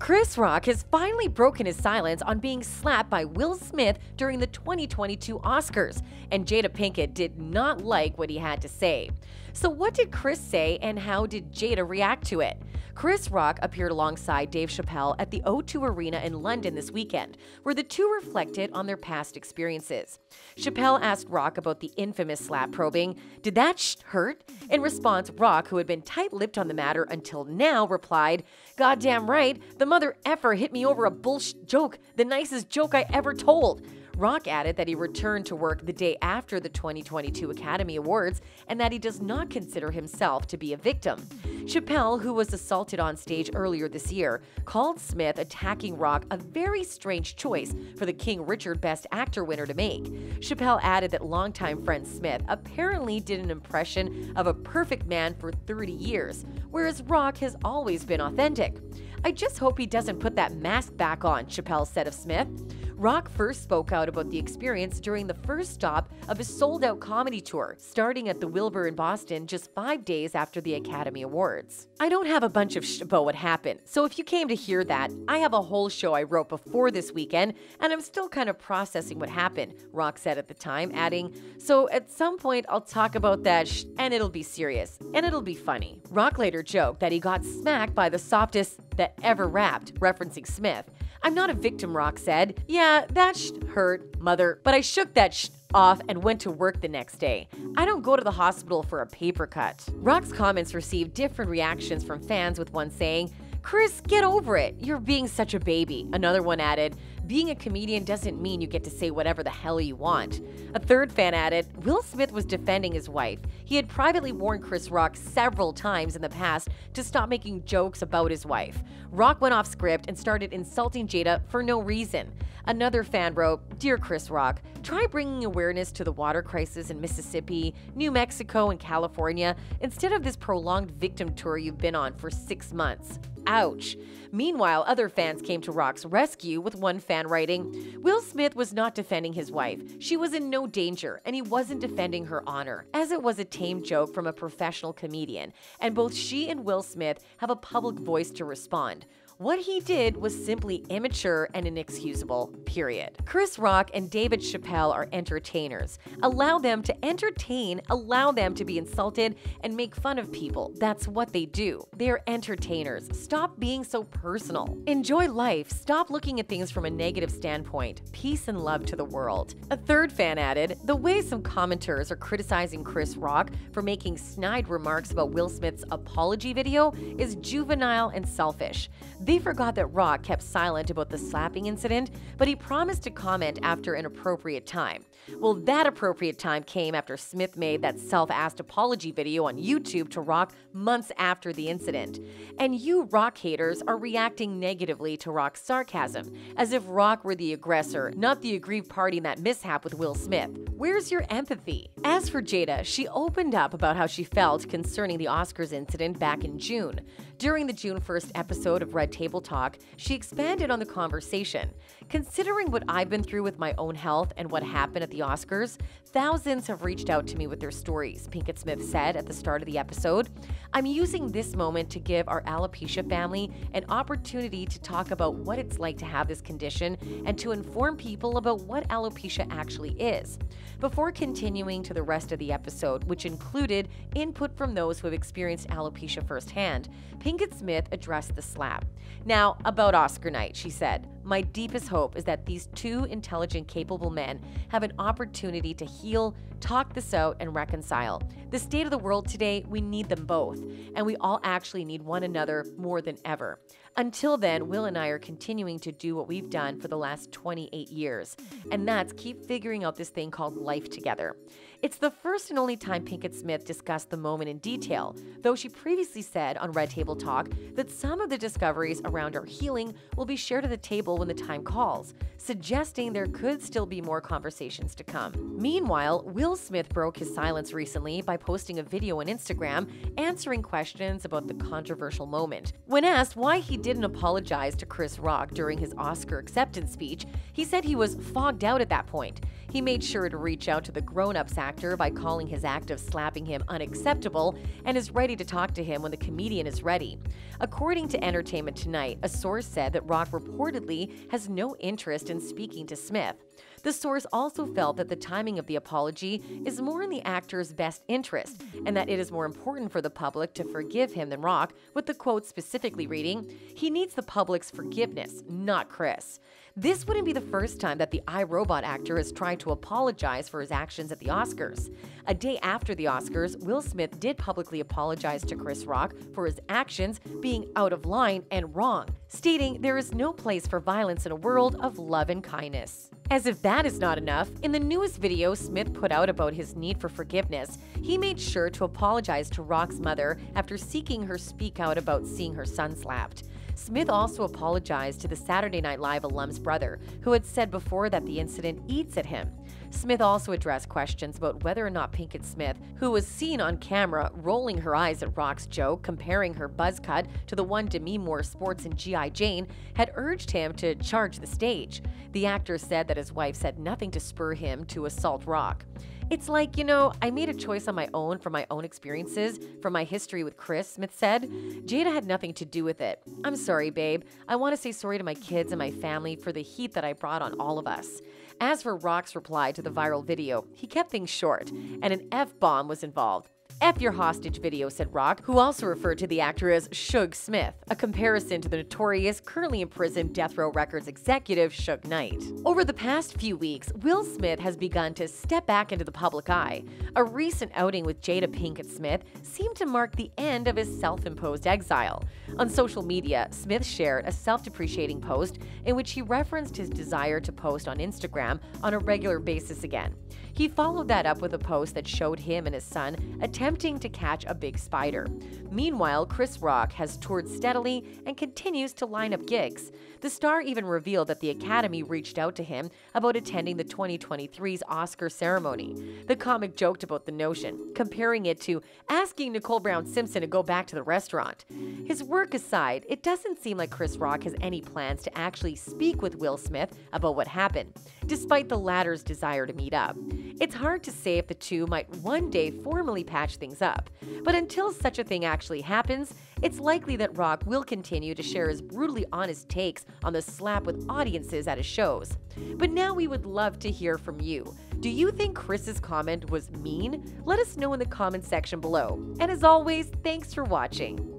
Chris Rock has finally broken his silence on being slapped by Will Smith during the 2022 Oscars, and Jada Pinkett did not like what he had to say. So what did Chris say and how did Jada react to it? Chris Rock appeared alongside Dave Chappelle at the O2 Arena in London this weekend, where the two reflected on their past experiences. Chappelle asked Rock about the infamous slap probing, "Did that hurt?" In response, Rock, who had been tight-lipped on the matter until now, replied, "Goddamn right, the mother effer hit me over a bullshit joke, the nicest joke I ever told." Rock added that he returned to work the day after the 2022 Academy Awards and that he does not consider himself to be a victim. Chappelle, who was assaulted on stage earlier this year, called Smith attacking Rock a very strange choice for the King Richard Best Actor winner to make. Chappelle added that longtime friend Smith apparently did an impression of a perfect man for 30 years, whereas Rock has always been authentic. "I just hope he doesn't put that mask back on," Chappelle said of Smith. Rock first spoke out about the experience during the first stop of his sold-out comedy tour, starting at the Wilbur in Boston just 5 days after the Academy Awards. "I don't have a bunch of about what happened, so if you came to hear that, I have a whole show I wrote before this weekend, and I'm still kind of processing what happened," Rock said at the time, adding, "So at some point I'll talk about that and it'll be serious, and it'll be funny." Rock later joked that he got smacked by the softest that ever rapped, referencing Smith. "I'm not a victim," Rock said. "Yeah, that hurt, mother, but I shook that off and went to work the next day. I don't go to the hospital for a paper cut." Rock's comments received different reactions from fans, with one saying, "Chris, get over it. You're being such a baby." Another one added, "Being a comedian doesn't mean you get to say whatever the hell you want." A third fan added, "Will Smith was defending his wife. He had privately warned Chris Rock several times in the past to stop making jokes about his wife. Rock went off script and started insulting Jada for no reason." Another fan wrote, "Dear Chris Rock, try bringing awareness to the water crisis in Mississippi, New Mexico, and California instead of this prolonged victim tour you've been on for 6 months. Ouch." Meanwhile, other fans came to Rock's rescue, with one fan writing, "Will Smith was not defending his wife. She was in no danger, and he wasn't defending her honor, as it was a tame joke from a professional comedian, and both she and Will Smith have a public voice to respond. What he did was simply immature and inexcusable, period." Chris Rock and David Chappelle are entertainers. Allow them to entertain, allow them to be insulted and make fun of people. That's what they do. They are entertainers. Stop being so personal. Enjoy life. Stop looking at things from a negative standpoint. Peace and love to the world. A third fan added, "The way some commenters are criticizing Chris Rock for making snide remarks about Will Smith's apology video is juvenile and selfish. They forgot that Rock kept silent about the slapping incident, but he promised to comment after an appropriate time. Well, that appropriate time came after Smith made that self-asked apology video on YouTube to Rock months after the incident. And you Rock haters are reacting negatively to Rock's sarcasm, as if Rock were the aggressor, not the aggrieved party in that mishap with Will Smith. Where's your empathy?" As for Jada, she opened up about how she felt concerning the Oscars incident back in June. During the June 1st episode of Red Table Talk, she expanded on the conversation. "Considering what I've been through with my own health and what happened at the Oscars, thousands have reached out to me with their stories," Pinkett Smith said at the start of the episode. "I'm using this moment to give our alopecia family an opportunity to talk about what it's like to have this condition and to inform people about what alopecia actually is." Before continuing to the rest of the episode, which included input from those who have experienced alopecia firsthand, Pinkett Smith addressed the slap. "Now, about Oscar night," she said, "my deepest hope is that these two intelligent, capable men have an opportunity to heal, talk this out, and reconcile. The state of the world today, we need them both, and we all actually need one another more than ever. Until then, Will and I are continuing to do what we've done for the last 28 years, and that's keep figuring out this thing called life together." It's the first and only time Pinkett Smith discussed the moment in detail, though she previously said on Red Table Talk that some of the discoveries around our healing will be shared at the table when the time calls, suggesting there could still be more conversations to come. Meanwhile, Will Smith broke his silence recently by posting a video on Instagram answering questions about the controversial moment. When asked why he didn't apologize to Chris Rock during his Oscar acceptance speech, he said he was fogged out at that point. He made sure to reach out to the grown-ups actor by calling his act of slapping him unacceptable and is ready to talk to him when the comedian is ready. According to Entertainment Tonight, a source said that Rock reportedly has no interest in speaking to Smith. The source also felt that the timing of the apology is more in the actor's best interest and that it is more important for the public to forgive him than Rock, with the quote specifically reading, "He needs the public's forgiveness, not Chris." This wouldn't be the first time that the iRobot actor has tried to apologize for his actions at the Oscars. A day after the Oscars, Will Smith did publicly apologize to Chris Rock for his actions being out of line and wrong, stating there is no place for violence in a world of love and kindness. As if that is not enough, in the newest video Smith put out about his need for forgiveness, he made sure to apologize to Rock's mother after seeking her speak out about seeing her son slapped. Smith also apologized to the Saturday Night Live alum's brother, who had said before that the incident eats at him. Smith also addressed questions about whether or not Pinkett Smith, who was seen on camera rolling her eyes at Rock's joke comparing her buzz cut to the one Demi Moore sports in G.I. Jane, had urged him to charge the stage. The actor said that his wife said nothing to spur him to assault Rock. "It's like, I made a choice on my own from my own experiences, from my history with Chris," Smith said. "Jada had nothing to do with it. I'm sorry, babe. I want to say sorry to my kids and my family for the heat that I brought on all of us." As for Rock's reply to the viral video, he kept things short, and an F-bomb was involved. "F your hostage video," said Rock, who also referred to the actor as Suge Smith, a comparison to the notorious, currently imprisoned Death Row Records executive Suge Knight. Over the past few weeks, Will Smith has begun to step back into the public eye. A recent outing with Jada Pinkett Smith seemed to mark the end of his self-imposed exile. On social media, Smith shared a self-depreciating post in which he referenced his desire to post on Instagram on a regular basis again. He followed that up with a post that showed him and his son attempting to catch a big spider. Meanwhile, Chris Rock has toured steadily and continues to line up gigs. The star even revealed that the Academy reached out to him about attending the 2023's Oscar ceremony. The comic joked about the notion, comparing it to asking Nicole Brown Simpson to go back to the restaurant. His work aside, it doesn't seem like Chris Rock has any plans to actually speak with Will Smith about what happened, despite the latter's desire to meet up. It's hard to say if the two might one day formally patch things up, but until such a thing actually happens, it's likely that Rock will continue to share his brutally honest takes on the slap with audiences at his shows. But now we would love to hear from you. Do you think Chris's comment was mean? Let us know in the comment section below. And as always, thanks for watching.